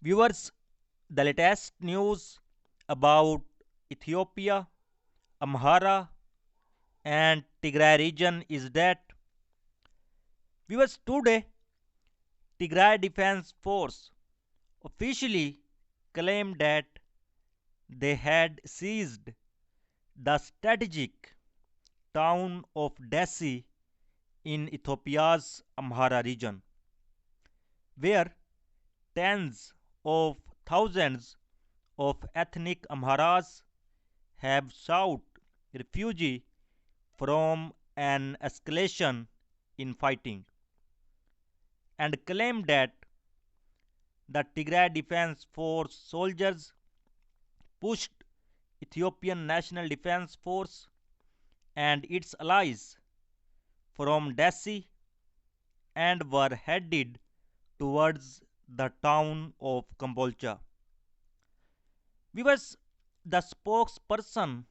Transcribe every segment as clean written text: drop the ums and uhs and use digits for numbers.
Viewers, the latest news about Ethiopia, Amhara, and Tigray region is that viewers today Tigray Defense Force officially claimed that they had seized the strategic town of Dessie in Ethiopia's Amhara region, where tens of thousands of ethnic Amharas have sought refuge from an escalation in fighting, and claimed that the Tigray Defense Force soldiers pushed Ethiopian National Defense Force and its allies from Dessie and were headed towards the town of Kombolcha. Viewers, the spokesperson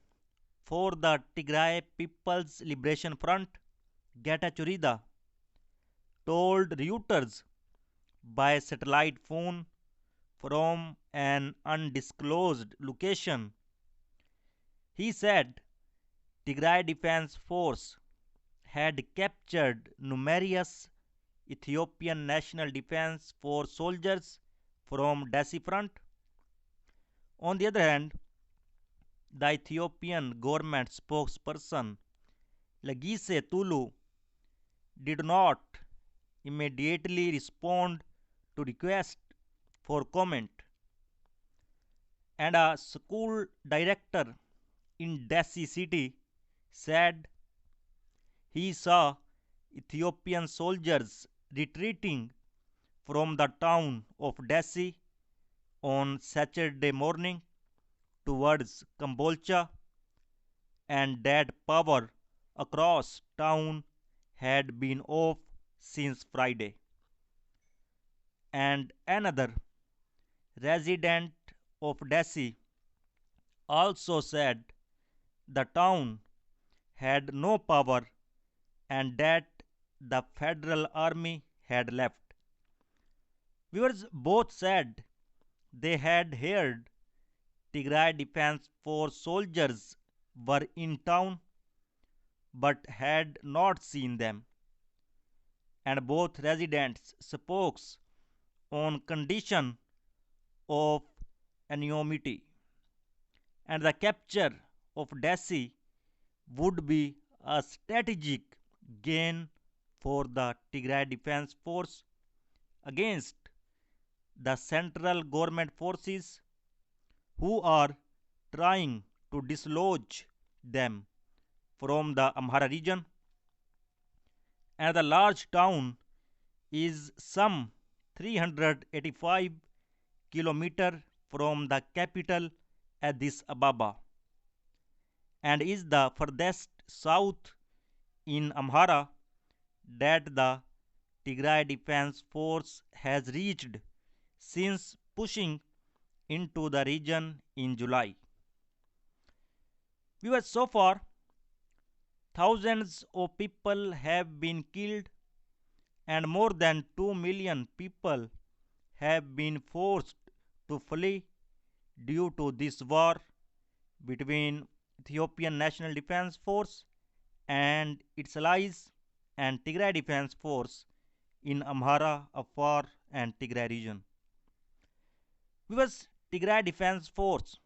for the Tigray People's Liberation Front, Getachew Reda, told Reuters by satellite phone from an undisclosed location. He said Tigray Defense Force had captured numerous Ethiopian National Defense Force soldiers from Dessie front. On the other hand, the Ethiopian government spokesperson Legise Tulu did not immediately respond to requests for comment, and a school director in Dessie city said he saw Ethiopian soldiers retreating from the town of Dessie on Saturday morning towards Kombolcha, and that power across town had been off since Friday. And another resident of Dessie also said the town had no power and that the Federal Army had left. Viewers both said they had heard Tigray Defense Force soldiers were in town but had not seen them, and both residents spoke on condition of anonymity, and the capture of Dessie would be a strategic gain for the Tigray Defense Force against the central government forces who are trying to dislodge them from the Amhara region. And the large town is some 385 kilometers from the capital Addis Ababa and is the furthest south in Amhara that the Tigray Defense Force has reached since pushing into the region in July. Viewers, so far, thousands of people have been killed and more than 2 million people have been forced to flee due to this war between Ethiopian National Defense Force and its allies and Tigray Defense Force in Amhara, Afar and Tigray region. Because Tigray Defense Force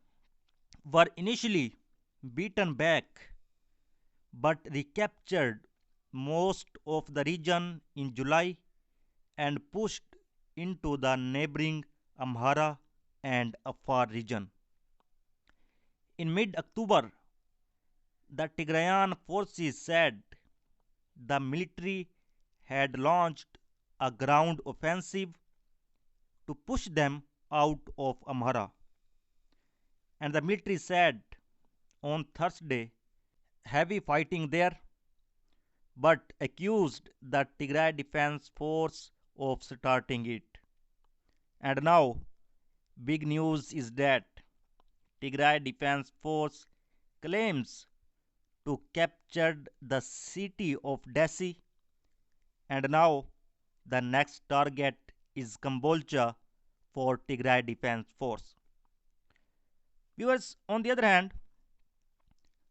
were initially beaten back but recaptured most of the region in July and pushed into the neighboring Amhara and Afar region. In mid October, the Tigrayan forces said the military had launched a ground offensive to push them out of Amhara. And the military said on Thursday heavy fighting there, but accused the Tigray Defense Force of starting it. And now, big news is that Tigray Defense Force claims to captured the city of Dessie, and now the next target is Kombolcha for Tigray Defense Force. Viewers, on the other hand,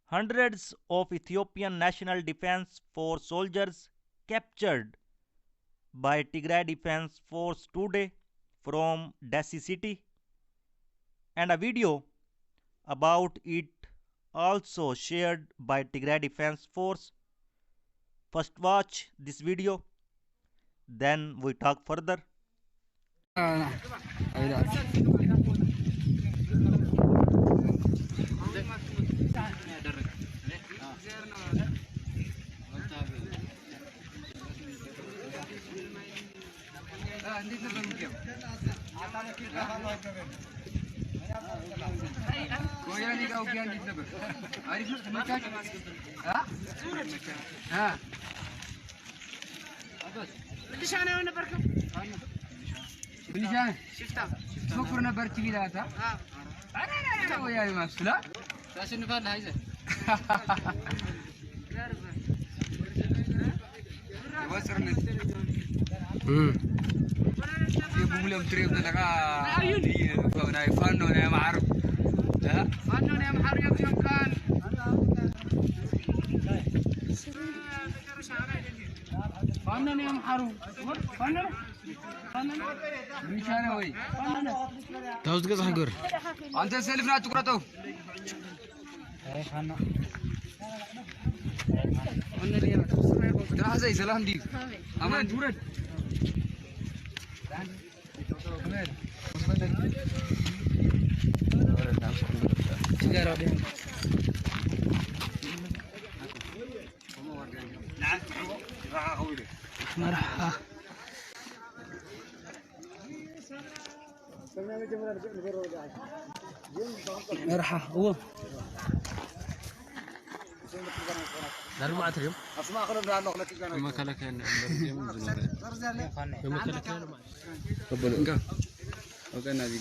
hundreds of Ethiopian National Defense Force soldiers captured by Tigray Defense Force today from Dessie city, and a video about it also shared by Tigray Defense Force. First watch this video, then we talk further. تفكر نبر تي لا تا انا وياي مسلا تشنفال هايزه وصرنا يقول لهم تريب لك ناي فانو يا معرف فانو يا معرف يوم كان فانو يا معرف فانو مشانه وي تاوز قص حقر انت سلفنا تقرطو اي خانا قلنا لي ده زي سلام دي امان جورد مرحبا مرحبا هو دارو ما اتريم اسمع خلنا نروح نقول لك ما كلك ما كلك قبل انك اوكي نادي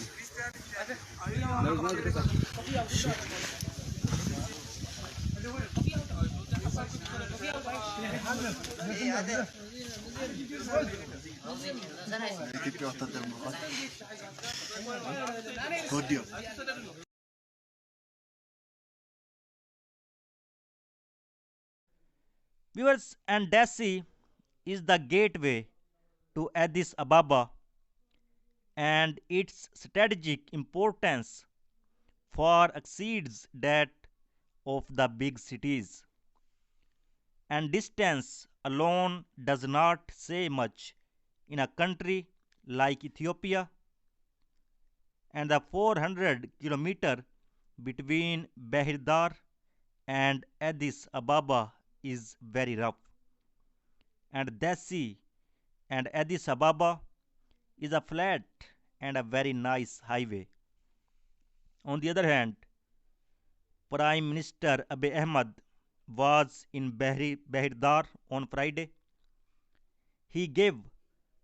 Viewers, and Dessie is the gateway to Addis Ababa, and its strategic importance far exceeds that of the big cities. And distance alone does not say much in a country like Ethiopia, and the 400-kilometer between Bahir Dar and Addis Ababa is very rough. And Dessie and Addis Ababa is a flat and a very nice highway. On the other hand, Prime Minister Abiy Ahmed was in Bahir Dar on Friday. He gave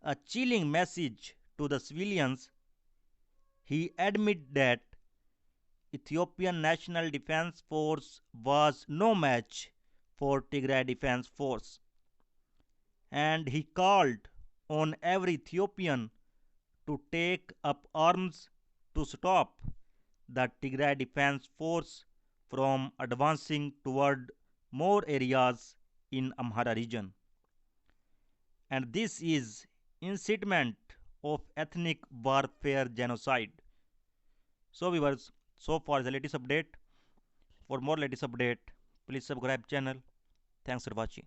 a chilling message to the civilians. He admitted that Ethiopian National Defense Force was no match for Tigray Defense Force, and he called on every Ethiopian to take up arms to stop the Tigray Defense Force from advancing toward more areas in Amhara region. And this is incitement of ethnic warfare genocide. So viewers, so far the latest update. For more latest update, please subscribe channel. Thanks for watching.